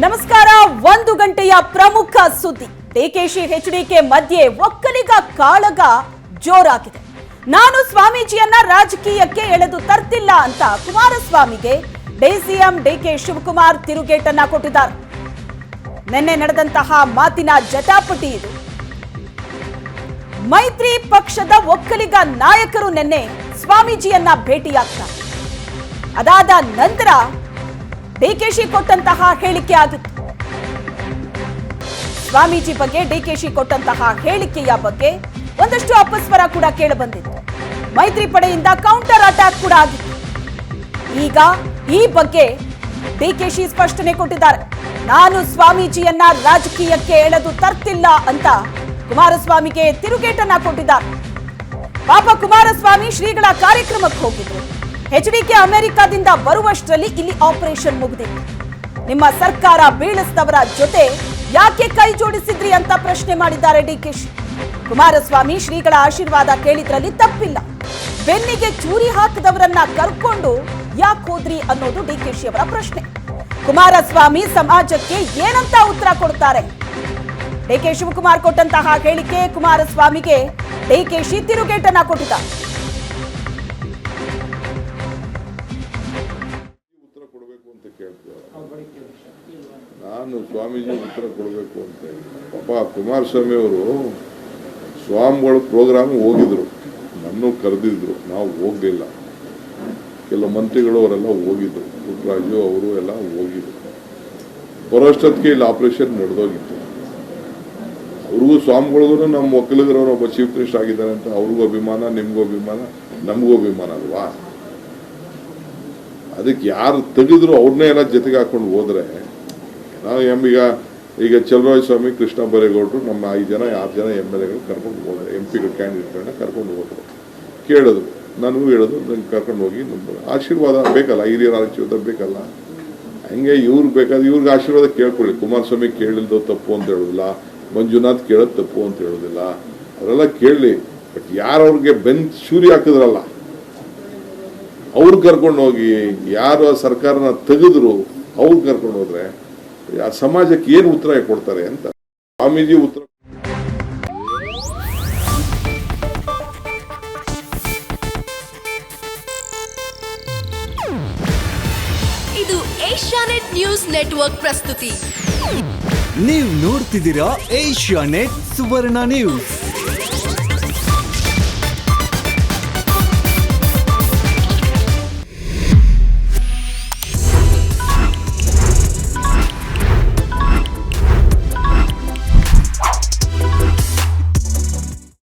ನಮಸ್ಕಾರ. 1 ಗಂಟೆಯ ಪ್ರಮುಖ ಸುದ್ದಿ. ಡಿಕೆಶಿ ಎಚ್ಡಿಕೆ ಮಧ್ಯೆ ಒಕ್ಕಲಿಗ ಕಾಳಗ ಜೋರಾಗಿದೆ. ನಾನು ಸ್ವಾಮೀಜಿಯನ್ನ ರಾಜಕೀಯಕ್ಕೆ ಎಳೆದು ತರ್ತಿಲ್ಲ ಅಂತ ಕುಮಾರಸ್ವಾಮಿಗೆ ಡಿಸಿಎಂ ಡಿಕೆ ಶಿವಕುಮಾರ್ ತಿರುಗೇಟನ್ನ ಕೊಟ್ಟಿದ್ದಾರೆ. ನಿನ್ನೆ ನಡೆದಂತಹ ಮಾತಿನ ಜಟಾಪಟಿ ಇದು. ಮೈತ್ರಿ ಪಕ್ಷದ ಒಕ್ಕಲಿಗ ನಾಯಕರು ನಿನ್ನೆ ಸ್ವಾಮೀಜಿಯನ್ನ ಭೇಟಿಯಾಗ್ತಾರೆ. ಅದಾದ ನಂತರ ಡಿಕೆಶಿ ಕೊಟ್ಟಂತಹ ಹೇಳಿಕೆ ಆಗಿತ್ತು. ಸ್ವಾಮೀಜಿ ಬಗ್ಗೆ ಡಿಕೆಶಿ ಕೊಟ್ಟಂತಹ ಹೇಳಿಕೆಯ ಬಗ್ಗೆ ಒಂದಷ್ಟು ಅಪಸ್ವರ ಕೂಡ ಕೇಳಿಬಂದಿತ್ತು. ಮೈತ್ರಿ ಪಡೆಯಿಂದ ಕೌಂಟರ್ ಅಟ್ಯಾಕ್ ಕೂಡ ಆಗಿತ್ತು. ಈಗ ಈ ಬಗ್ಗೆ ಡಿಕೆಶಿ ಸ್ಪಷ್ಟನೆ ಕೊಟ್ಟಿದ್ದಾರೆ. ನಾನು ಸ್ವಾಮೀಜಿಯನ್ನ ರಾಜಕೀಯಕ್ಕೆ ಎಳೆದು ತರ್ತಿಲ್ಲ ಅಂತ ಕುಮಾರಸ್ವಾಮಿಗೆ ತಿರುಗೇಟನ್ನ ಕೊಟ್ಟಿದ್ದಾರೆ. ಪಾಪ ಕುಮಾರಸ್ವಾಮಿ ಶ್ರೀಗಳ ಕಾರ್ಯಕ್ರಮಕ್ಕೆ ಹೋಗಿದ್ರು. ಎಚ್ಡಿಕೆ ಅಮೆರಿಕಾದಿಂದ ಬರುವಷ್ಟರಲ್ಲಿ ಇಲ್ಲಿ ಆಪರೇಷನ್ ಮುಗಿದಿತ್ತು. ನಿಮ್ಮ ಸರ್ಕಾರ ಬೀಳಿಸಿದವರ ಜೊತೆ ಯಾಕೆ ಕೈ ಜೋಡಿಸಿದ್ರಿ ಅಂತ ಪ್ರಶ್ನೆ ಮಾಡಿದ್ದಾರೆ ಡಿಕೆಶಿ. ಕುಮಾರಸ್ವಾಮಿ ಶ್ರೀಗಳ ಆಶೀರ್ವಾದ ಕೇಳಿದ್ರಲ್ಲಿ ತಪ್ಪಿಲ್ಲ, ಬೆನ್ನಿಗೆ ಚೂರಿ ಹಾಕಿದವರನ್ನ ಕರ್ಕೊಂಡು ಯಾಕೆ ಹೋದ್ರಿ ಅನ್ನೋದು ಡಿಕೆಶಿ ಅವರ ಪ್ರಶ್ನೆ. ಕುಮಾರಸ್ವಾಮಿ ಸಮಾಜಕ್ಕೆ ಏನಂತ ಉತ್ತರ ಕೊಡ್ತಾರೆ? ಡಿಕೆ ಶಿವಕುಮಾರ್ ಕೊಟ್ಟಂತಹ ಹೇಳಿಕೆ ಕುಮಾರಸ್ವಾಮಿಗೆ ಡಿಕೆಶಿ ತಿರುಗೇಟನ್ನ ಕೊಟ್ಟಿದ್ದಾರೆ. ನಾನು ಸ್ವಾಮೀಜಿ ಉತ್ತರ ಕೊಡಬೇಕು ಅಂತ ಪಾಪ ಕುಮಾರಸ್ವಾಮಿ ಅವರು ಸ್ವಾಮಿಗಳು ಪ್ರೋಗ್ರಾಮ್ ಹೋಗಿದ್ರು, ನನ್ನೂ ಕರೆದಿದ್ರು, ನಾವು ಹೋಗಲಿಲ್ಲ. ಕೆಲವು ಮಂತ್ರಿಗಳು ಅವರೆಲ್ಲ ಹೋಗಿದ್ರು, ಪುಟ್ಟರಾಜು ಅವರು ಎಲ್ಲ ಹೋಗಿದ್ರು. ಬರೋಷ್ಟೊತ್ತಿಗೆ ಇಲ್ಲಿ ಆಪರೇಷನ್ ನಡೆದೋಗಿತ್ತು. ಅವ್ರಿಗೂ ಸ್ವಾಮಿಗಳಿಗೂ ನಮ್ಮ ಒಕ್ಕಲಿಗರವರು ಒಬ್ಬ ಚೀಫ್ ಮಿನಿಸ್ಟರ್ ಆಗಿದ್ದಾರೆ ಅಂತ ಅವ್ರಿಗೂ ಅಭಿಮಾನ, ನಿಮಗೂ ಅಭಿಮಾನ, ನಮಗೂ ಅಭಿಮಾನ ಅಲ್ವಾ? ಅದಕ್ಕೆ ಯಾರು ತೆಗೆದ್ರು ಅವ್ರನ್ನೇ ಎಲ್ಲ ಜೊತೆಗೆ ಹಾಕೊಂಡು ಹೋದ್ರೆ ನಾವು ಈಗ ಚಲರಾಯ ಸ್ವಾಮಿ, ಕೃಷ್ಣ ಬೈರೇಗೌಡರು, ನಮ್ಮ 5 ಜನ 6 ಜನ MLAಗಳು ಕರ್ಕೊಂಡು ಹೋದ್ರೆ, MP ಕ್ಯಾಂಡಿಡೇಟ್ಗಳನ್ನ ಕರ್ಕೊಂಡು ಹೋದ್ರು. ಕೇಳಿದ್ರು, ನನಗೂ ಹೇಳಿದ್ರು, ನಂಗೆ ಕರ್ಕೊಂಡು ಹೋಗಿ ನಮ್ಮ ಆಶೀರ್ವಾದ ಬೇಕಲ್ಲ, ಹಿರಿಯರ ಆಶೀರ್ವಾದ ಬೇಕಲ್ಲ. ಹಂಗೆ ಇವ್ರಿಗೆ ಬೇಕಾದ್ರೆ ಇವ್ರಿಗೆ ಆಶೀರ್ವಾದ ಕೇಳ್ಕೊಳ್ಳಿ. ಕುಮಾರಸ್ವಾಮಿ ಕೇಳಿಲ್ದೋ ತಪ್ಪು ಅಂತ ಹೇಳೋದಿಲ್ಲ, ಮಂಜುನಾಥ್ ಕೇಳೋದು ತಪ್ಪು ಅಂತ ಹೇಳೋದಿಲ್ಲ, ಅವರೆಲ್ಲ ಕೇಳಲಿ. ಬಟ್ ಯಾರವ್ರಿಗೆ ಶೂರಿ ಹಾಕಿದ್ರಲ್ಲ ಅವ್ರು ಕರ್ಕೊಂಡು ಹೋಗಿ, ಯಾರು ಸರ್ಕಾರನ ತೆಗೆದ್ರು ಅವ್ರು ಕರ್ಕೊಂಡು ಹೋದ್ರೆ ಆ ಸಮಾಜಕ್ಕೆ ಏನು ಉತ್ತರ ಕೊಡ್ತಾರೆ ಅಂತ ಸ್ವಾಮೀಜಿ ಉತ್ತರ. ಇದು ಏಷ್ಯಾನೆಟ್ ನ್ಯೂಸ್ ನೆಟ್ವರ್ಕ್ ಪ್ರಸ್ತುತಿ. ನೀವು ನೋಡ್ತಿದ್ದೀರಾ ಏಷ್ಯಾನೆಟ್ ಸುವರ್ಣ ನ್ಯೂಸ್.